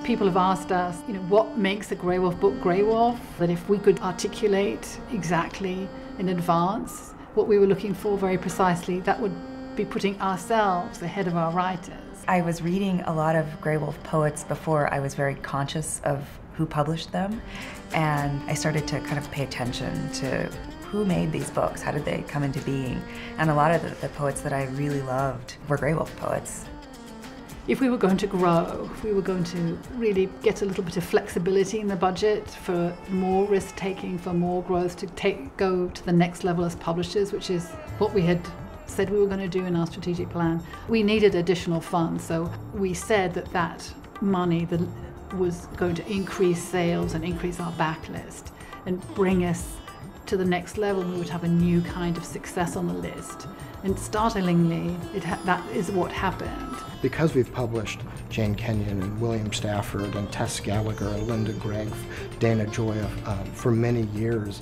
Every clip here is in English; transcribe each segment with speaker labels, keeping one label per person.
Speaker 1: People have asked us, what makes a Grey Wolf book Grey Wolf? That if we could articulate exactly in advance what we were looking for very precisely, that would be putting ourselves ahead of our writers.
Speaker 2: I was reading a lot of Grey Wolf poets before I was very conscious of who published them, and I started to kind of pay attention to who made these books, how did they come into being, and a lot of the poets that I really loved were Grey Wolf poets.
Speaker 1: If we were going to grow, if we were going to really get a little bit of flexibility in the budget for more risk-taking, for more growth, to go to the next level as publishers, which is what we had said we were going to do in our strategic plan, we needed additional funds. So we said that money was going to increase sales and increase our backlist and bring us to the next level. We would have a new kind of success on the list. And startlingly, that is what happened.
Speaker 3: Because we've published Jane Kenyon and William Stafford and Tess Gallagher and Linda Gregg, Dana Joy for many years,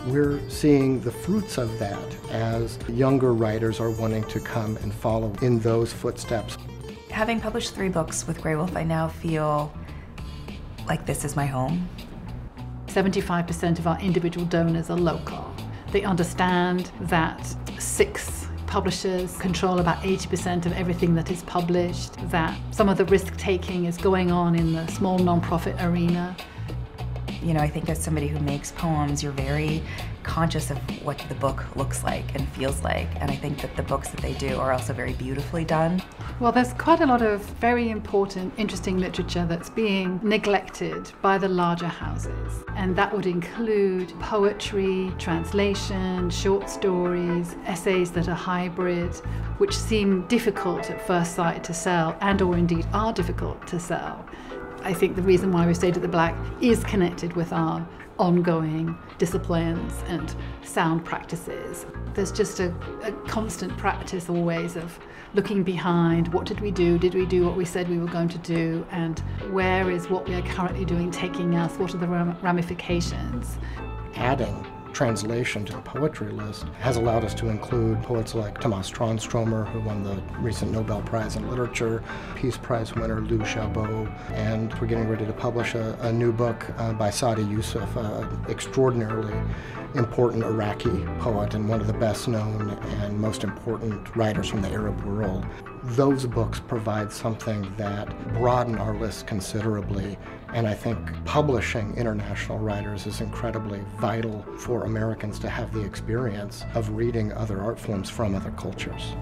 Speaker 3: we're seeing the fruits of that as younger writers are wanting to come and follow in those footsteps.
Speaker 2: Having published 3 books with Grey Wolf, I now feel like this is my home.
Speaker 1: 75% of our individual donors are local. They understand that 6 publishers control about 80% of everything that is published, that some of the risk-taking is going on in the small non-profit arena.
Speaker 2: I think as somebody who makes poems, you're very conscious of what the book looks like and feels like, and I think that the books that they do are also very beautifully done.
Speaker 1: Well, there's quite a lot of very important, interesting literature that's being neglected by the larger houses, and that would include poetry, translation, short stories, essays that are hybrid, which seem difficult at first sight to sell, and or indeed are difficult to sell. I think the reason why we stayed at the Black is connected with our ongoing disciplines and sound practices. There's just a constant practice always of looking behind. What did we do? Did we do what we said we were going to do? And where is what we are currently doing taking us? What are the ramifications?
Speaker 3: Adding translation to the poetry list has allowed us to include poets like Tomas Tranströmer, who won the recent Nobel Prize in Literature, Peace Prize winner Liu Xiaobo, and we're getting ready to publish a new book by Sadi Yusuf, an extraordinarily important Iraqi poet and one of the best known and most important writers from the Arab world. Those books provide something that broaden our list considerably, and I think publishing international writers is incredibly vital for Americans to have the experience of reading other art forms from other cultures.